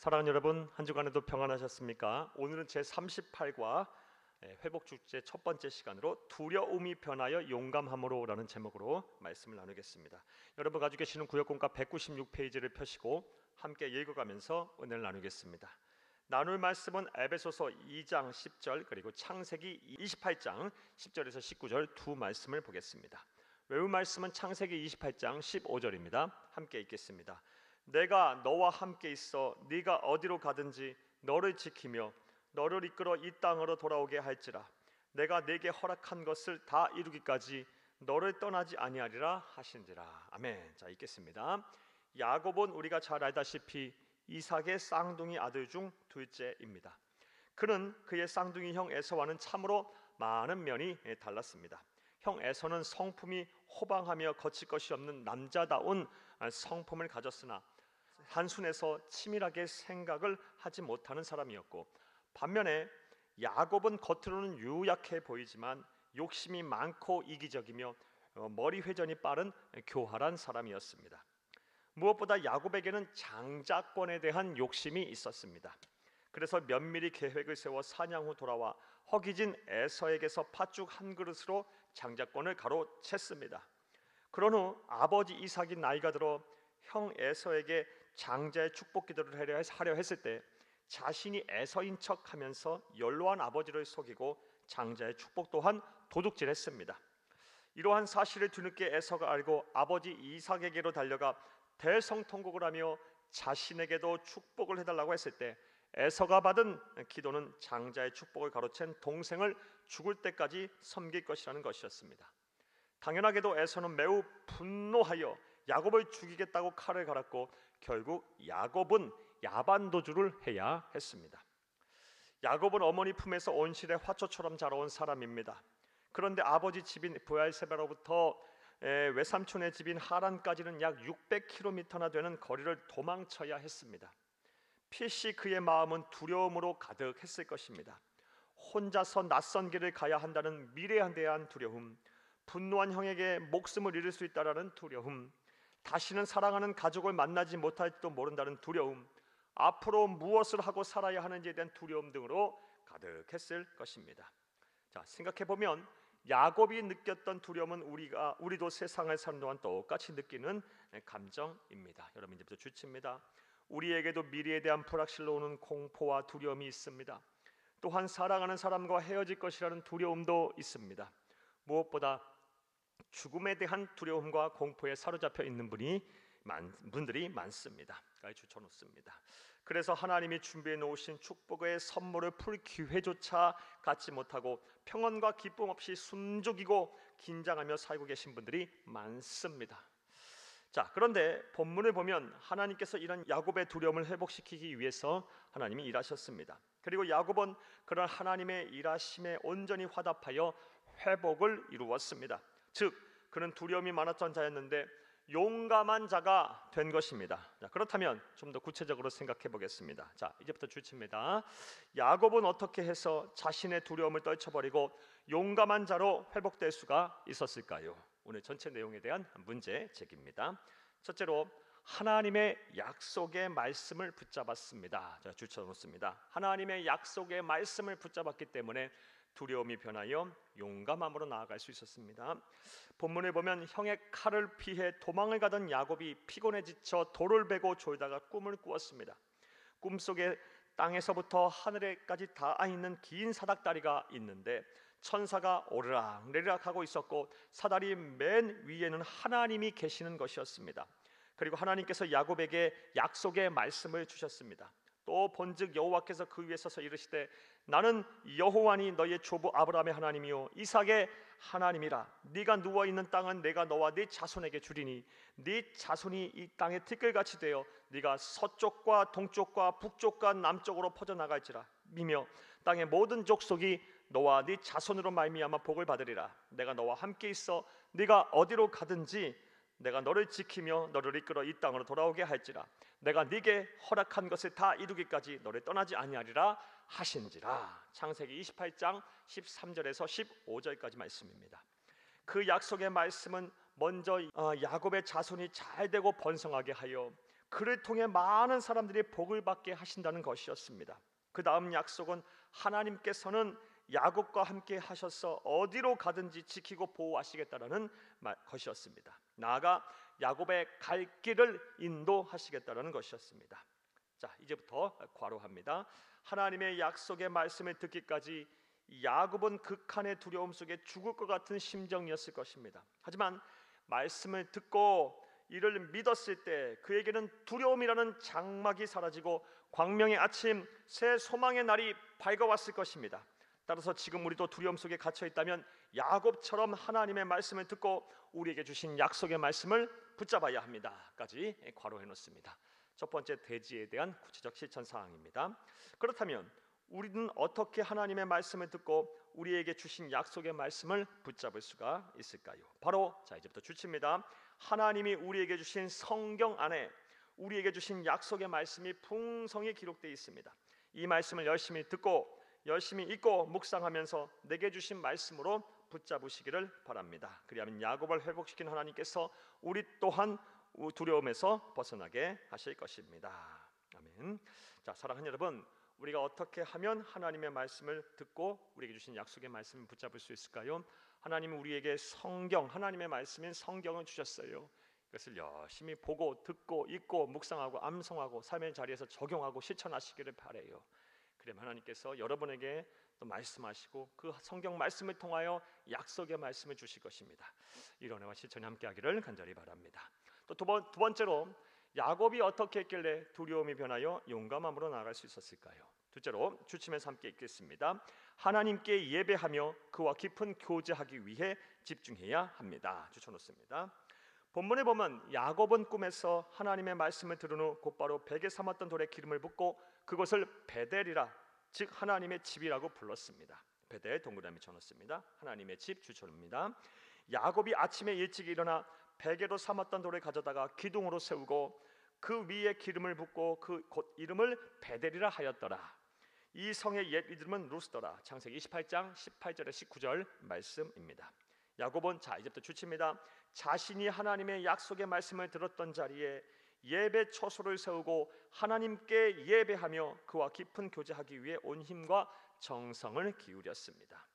사랑하는 여러분, 한 주간에도 평안하셨습니까? 오늘은 제38과 회복축제 첫 번째 시간으로 두려움이 변하여 용감함으로 라는 제목으로 말씀을 나누겠습니다. 여러분 가지고 계시는 구역공과 196페이지를 펴시고 함께 읽어가면서 은혜를 나누겠습니다. 나눌 말씀은 에베소서 2장 10절 그리고 창세기 28장 10절에서 19절 두 말씀을 보겠습니다. 외울 말씀은 창세기 28장 15절입니다. 함께 읽겠습니다. 내가 너와 함께 있어 네가 어디로 가든지 너를 지키며 너를 이끌어 이 땅으로 돌아오게 할지라. 내가 네게 허락한 것을 다 이루기까지 너를 떠나지 아니하리라 하신지라. 아멘. 자, 읽겠습니다. 야곱은 우리가 잘 알다시피 이삭의 쌍둥이 아들 중 둘째입니다. 그는 그의 쌍둥이 형 에서와는 참으로 많은 면이 달랐습니다. 형 에서는 성품이 호방하며 거칠 것이 없는 남자다운 성품을 가졌으나 단순해서 치밀하게 생각을 하지 못하는 사람이었고, 반면에 야곱은 겉으로는 유약해 보이지만 욕심이 많고 이기적이며 머리 회전이 빠른 교활한 사람이었습니다. 무엇보다 야곱에게는 장자권에 대한 욕심이 있었습니다. 그래서 면밀히 계획을 세워 사냥 후 돌아와 허기진 에서에게서 팥죽 한 그릇으로 장자권을 가로챘습니다. 그런 후 아버지 이삭이 나이가 들어 형 에서에게 장자의 축복 기도를 하려 했을 때 자신이 에서인 척하면서 연로한 아버지를 속이고 장자의 축복 또한 도둑질했습니다. 이러한 사실을 뒤늦게 에서가 알고 아버지 이삭에게로 달려가 대성통곡을 하며 자신에게도 축복을 해달라고 했을 때 에서가 받은 기도는 장자의 축복을 가로챈 동생을 죽을 때까지 섬길 것이라는 것이었습니다. 당연하게도 에서는 매우 분노하여 야곱을 죽이겠다고 칼을 갈았고 결국 야곱은 야반도주를 해야 했습니다. 야곱은 어머니 품에서 온실의 화초처럼 자라온 사람입니다. 그런데 아버지 집인 브엘세바로부터 외삼촌의 집인 하란까지는 약 600km나 되는 거리를 도망쳐야 했습니다. 필시 그의 마음은 두려움으로 가득했을 것입니다. 혼자서 낯선 길을 가야 한다는 미래에 대한 두려움, 분노한 형에게 목숨을 잃을 수 있다는 두려움, 다시는 사랑하는 가족을 만나지 못할지도 모른다는 두려움, 앞으로 무엇을 하고 살아야 하는지에 대한 두려움 등으로 가득했을 것입니다. 자, 생각해보면 야곱이 느꼈던 두려움은 우리도 세상을 사는 동안 똑같이 느끼는 감정입니다. 여러분, 이제부터 주치입니다. 우리에게도 미래에 대한 불확실로 오는 공포와 두려움이 있습니다. 또한 사랑하는 사람과 헤어질 것이라는 두려움도 있습니다. 무엇보다 죽음에 대한 두려움과 공포에 사로잡혀 있는 분들이 많습니다. 주쳐놓습니다. 그래서 하나님이 준비해 놓으신 축복의 선물을 풀 기회조차 갖지 못하고 평안과 기쁨 없이 숨죽이고 긴장하며 살고 계신 분들이 많습니다. 자, 그런데 본문을 보면 하나님께서 이런 야곱의 두려움을 회복시키기 위해서 하나님이 일하셨습니다. 그리고 야곱은 그런 하나님의 일하심에 온전히 화답하여 회복을 이루었습니다. 즉, 그는 두려움이 많았던 자였는데 용감한 자가 된 것입니다. 자, 그렇다면 좀 더 구체적으로 생각해 보겠습니다. 자, 이제부터 주치입니다. 야곱은 어떻게 해서 자신의 두려움을 떨쳐버리고 용감한 자로 회복될 수가 있었을까요? 오늘 전체 내용에 대한 문제 제기입니다. 첫째로 하나님의 약속의 말씀을 붙잡았습니다. 자, 주쳐놓습니다. 하나님의 약속의 말씀을 붙잡았기 때문에 두려움이 변하여 용감함으로 나아갈 수 있었습니다. 본문에 보면 형의 칼을 피해 도망을 가던 야곱이 피곤해 지쳐 돌을 베고 졸다가 꿈을 꾸었습니다. 꿈속에 땅에서부터 하늘에까지 닿아 있는 긴 사닥다리가 있는데 천사가 오르락내리락 하고 있었고 사다리 맨 위에는 하나님이 계시는 것이었습니다. 그리고 하나님께서 야곱에게 약속의 말씀을 주셨습니다. 또 본즉 여호와께서 그 위에 서서 이르시되 나는 여호와니 너의 조부 아브라함의 하나님이요 이삭의 하나님이라. 네가 누워있는 땅은 내가 너와 네 자손에게 주리니 네 자손이 이 땅의 티끌같이 되어 네가 서쪽과 동쪽과 북쪽과 남쪽으로 퍼져나갈지라. 미며 땅의 모든 족속이 너와 네 자손으로 말미암아 복을 받으리라. 내가 너와 함께 있어 네가 어디로 가든지 내가 너를 지키며 너를 이끌어 이 땅으로 돌아오게 할지라. 내가 네게 허락한 것을 다 이루기까지 너를 떠나지 아니하리라 하신지라. 창세기 28장 13절에서 15절까지 말씀입니다. 그 약속의 말씀은 먼저 야곱의 자손이 잘 되고 번성하게 하여 그를 통해 많은 사람들이 복을 받게 하신다는 것이었습니다. 그 다음 약속은 하나님께서는 야곱과 함께 하셔서 어디로 가든지 지키고 보호하시겠다라는 것이었습니다. 나아가 야곱의 갈 길을 인도하시겠다라는 것이었습니다. 자, 이제부터 괄호합니다. 하나님의 약속의 말씀을 듣기까지 야곱은 극한의 두려움 속에 죽을 것 같은 심정이었을 것입니다. 하지만 말씀을 듣고 이를 믿었을 때 그에게는 두려움이라는 장막이 사라지고 광명의 아침, 새 소망의 날이 밝아왔을 것입니다. 따라서 지금 우리도 두려움 속에 갇혀 있다면 야곱처럼 하나님의 말씀을 듣고 우리에게 주신 약속의 말씀을 붙잡아야 합니다.까지 괄호해 놓습니다. 첫 번째, 대지에 대한 구체적 실천 사항입니다. 그렇다면 우리는 어떻게 하나님의 말씀을 듣고 우리에게 주신 약속의 말씀을 붙잡을 수가 있을까요? 바로 이제부터 주치입니다. 하나님이 우리에게 주신 성경 안에 우리에게 주신 약속의 말씀이 풍성히 기록되어 있습니다. 이 말씀을 열심히 듣고 열심히 읽고 묵상하면서 내게 주신 말씀으로 붙잡으시기를 바랍니다. 그리하면 야곱을 회복시킨 하나님께서 우리 또한 두려움에서 벗어나게 하실 것입니다. 아멘. 자, 사랑하는 여러분, 우리가 어떻게 하면 하나님의 말씀을 듣고 우리에게 주신 약속의 말씀을 붙잡을 수 있을까요? 하나님은 우리에게 성경, 하나님의 말씀인 성경을 주셨어요. 이것을 열심히 보고 듣고 읽고 묵상하고 암송하고 삶의 자리에서 적용하고 실천하시기를 바라요. 그러면 하나님께서 여러분에게 또 말씀하시고 그 성경 말씀을 통하여 약속의 말씀을 주실 것입니다. 이런 은혜와 실천이 함께하기를 간절히 바랍니다. 또 두 번째로 야곱이 어떻게 했길래 두려움이 변하여 용감함으로 나아갈 수 있었을까요? 둘째로 주침에서 함께 읽겠습니다. 하나님께 예배하며 그와 깊은 교제하기 위해 집중해야 합니다. 주쳐놓습니다. 본문에 보면 야곱은 꿈에서 하나님의 말씀을 들은 후 곧바로 베개 삼았던 돌에 기름을 붓고 그것을 베델이라, 즉 하나님의 집이라고 불렀습니다. 베델 동그라미 쳐놓습니다. 하나님의 집 주쳐놓습니다. 야곱이 아침에 일찍 일어나 베개로 삼았던 돌을 가져다가 기둥으로 세우고 그 위에 기름을 붓고 그 곧 이름을 베델이라 하였더라. 이 성의 옛 이름은 루스더라. 창세기 28장 18절에 19절 말씀입니다. 야곱은 이제부터 주치입니다. 자신이 하나님의 약속의 말씀을 들었던 자리에 예배 처소를 세우고 하나님께 예배하며 그와 깊은 교제하기 위해 온 힘과 정성을 기울였습니다.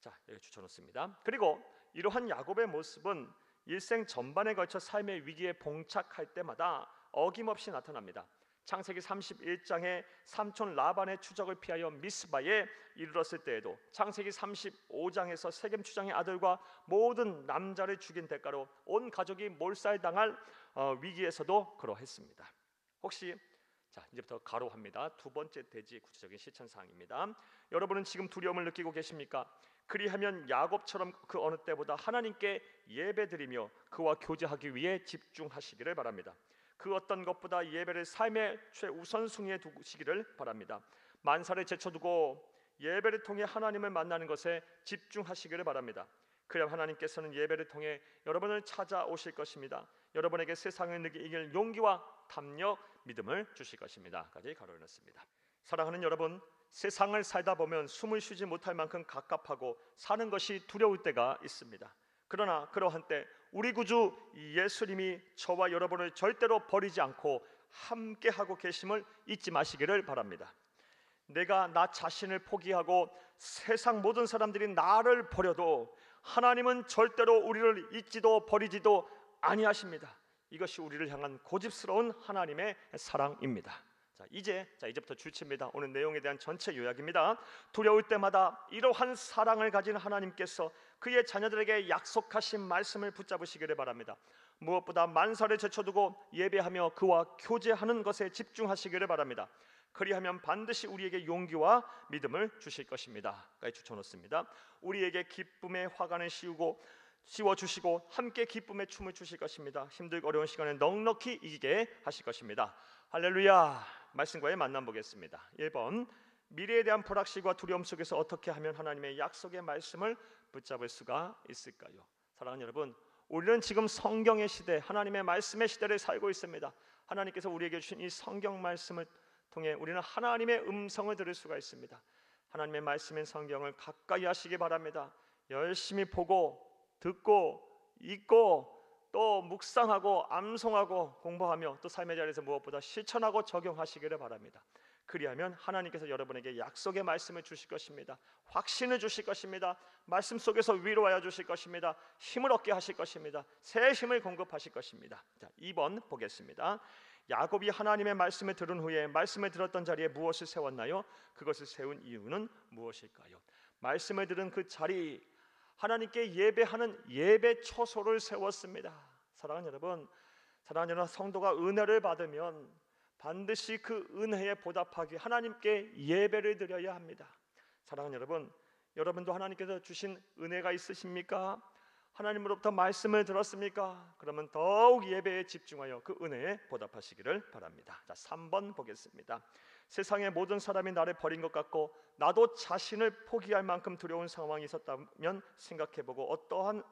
자, 여기 주쳐놓습니다. 그리고 이러한 야곱의 모습은 일생 전반에 걸쳐 삶의 위기에 봉착할 때마다 어김없이 나타납니다. 창세기 31장에 삼촌 라반의 추적을 피하여 미스바에 이르렀을 때에도, 창세기 35장에서 세겜 추장의 아들과 모든 남자를 죽인 대가로 온 가족이 몰살당할 위기에서도 그러했습니다. 혹시 이제부터 가로합니다. 두 번째 대지의 구체적인 실천 사항입니다. 여러분은 지금 두려움을 느끼고 계십니까? 그리하면 야곱처럼 그 어느 때보다 하나님께 예배드리며 그와 교제하기 위해 집중하시기를 바랍니다. 그 어떤 것보다 예배를 삶의 최우선순위에 두시기를 바랍니다. 만사를 제쳐두고 예배를 통해 하나님을 만나는 것에 집중하시기를 바랍니다. 그래야 하나님께서는 예배를 통해 여러분을 찾아오실 것입니다. 여러분에게 세상을 이길 용기와 탐력, 믿음을 주실 것입니다. 까지 가로해놨습니다. 사랑하는 여러분, 세상을 살다 보면 숨을 쉬지 못할 만큼 갑갑하고 사는 것이 두려울 때가 있습니다. 그러나 그러한 때 우리 구주 예수님이 저와 여러분을 절대로 버리지 않고 함께하고 계심을 잊지 마시기를 바랍니다. 내가 나 자신을 포기하고 세상 모든 사람들이 나를 버려도 하나님은 절대로 우리를 잊지도 버리지도 아니하십니다. 이것이 우리를 향한 고집스러운 하나님의 사랑입니다. 이제부터 주치입니다. 오늘 내용에 대한 전체 요약입니다. 두려울 때마다 이러한 사랑을 가진 하나님께서 그의 자녀들에게 약속하신 말씀을 붙잡으시기를 바랍니다. 무엇보다 만사를 제쳐두고 예배하며 그와 교제하는 것에 집중하시기를 바랍니다. 그리하면 반드시 우리에게 용기와 믿음을 주실 것입니다. 까지 주쳐놓습니다. 우리에게 기쁨의 화관을 씌워주시고 함께 기쁨의 춤을 주실 것입니다. 힘들고 어려운 시간을 넉넉히 이기게 하실 것입니다. 할렐루야. 말씀과의 만남 보겠습니다. 1번, 미래에 대한 불확실과 두려움 속에서 어떻게 하면 하나님의 약속의 말씀을 붙잡을 수가 있을까요? 사랑하는 여러분, 우리는 지금 성경의 시대, 하나님의 말씀의 시대를 살고 있습니다. 하나님께서 우리에게 주신 이 성경 말씀을 통해 우리는 하나님의 음성을 들을 수가 있습니다. 하나님의 말씀인 성경을 가까이 하시기 바랍니다. 열심히 보고 듣고 읽고 또 또 묵상하고 암송하고 공부하며 또 삶의 자리에서 무엇보다 실천하고 적용하시기를 바랍니다. 그리하면 하나님께서 여러분에게 약속의 말씀을 주실 것입니다. 확신을 주실 것입니다. 말씀 속에서 위로하여 주실 것입니다. 힘을 얻게 하실 것입니다. 새 힘을 공급하실 것입니다. 자, 2번 보겠습니다. 야곱이 하나님의 말씀을 들은 후에 말씀을 들었던 자리에 무엇을 세웠나요? 그것을 세운 이유는 무엇일까요? 말씀을 들은 그 자리, 하나님께 예배하는 예배 처소를 세웠습니다. 사랑하는 여러분, 성도가 은혜를 받으면 반드시 그 은혜에 보답하기 하나님께 예배를 드려야 합니다. 사랑하는 여러분, 여러분도 하나님께서 주신 은혜가 있으십니까? 하나님으로부터 말씀을 들었습니까? 그러면 더욱 예배에 집중하여 그 은혜에 보답하시기를 바랍니다. 자, 3번 보겠습니다. 세상의 모든 사람이 나를 버린 것 같고 나도 자신을 포기할 만큼 두려운 상황이 있었다면 생각해보고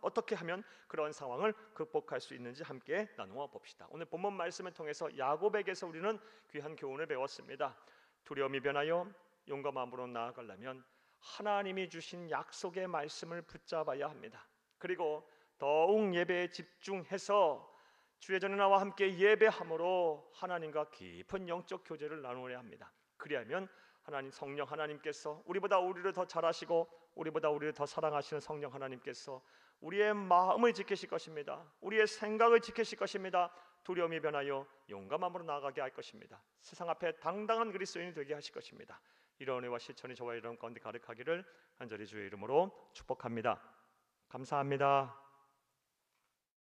어떻게 하면 그런 상황을 극복할 수 있는지 함께 나누어 봅시다. 오늘 본문 말씀을 통해서 야곱에게서 우리는 귀한 교훈을 배웠습니다. 두려움이 변하여 용감함으로 나아가려면 하나님이 주신 약속의 말씀을 붙잡아야 합니다. 그리고 더욱 예배에 집중해서 주의 전에 나와 함께 예배함으로 하나님과 깊은 영적 교제를 나누어야 합니다. 그리하면 성령 하나님께서 우리를 더 잘하시고 우리를 더 사랑하시는 성령 하나님께서 우리의 마음을 지키실 것입니다. 우리의 생각을 지키실 것입니다. 두려움이 변하여 용감함으로 나아가게 할 것입니다. 세상 앞에 당당한 그리스도인이 되게 하실 것입니다. 이런 은혜와 실천이 저와 여러분 가운데 가득하기를 간절히 주의 이름으로 축복합니다. 감사합니다.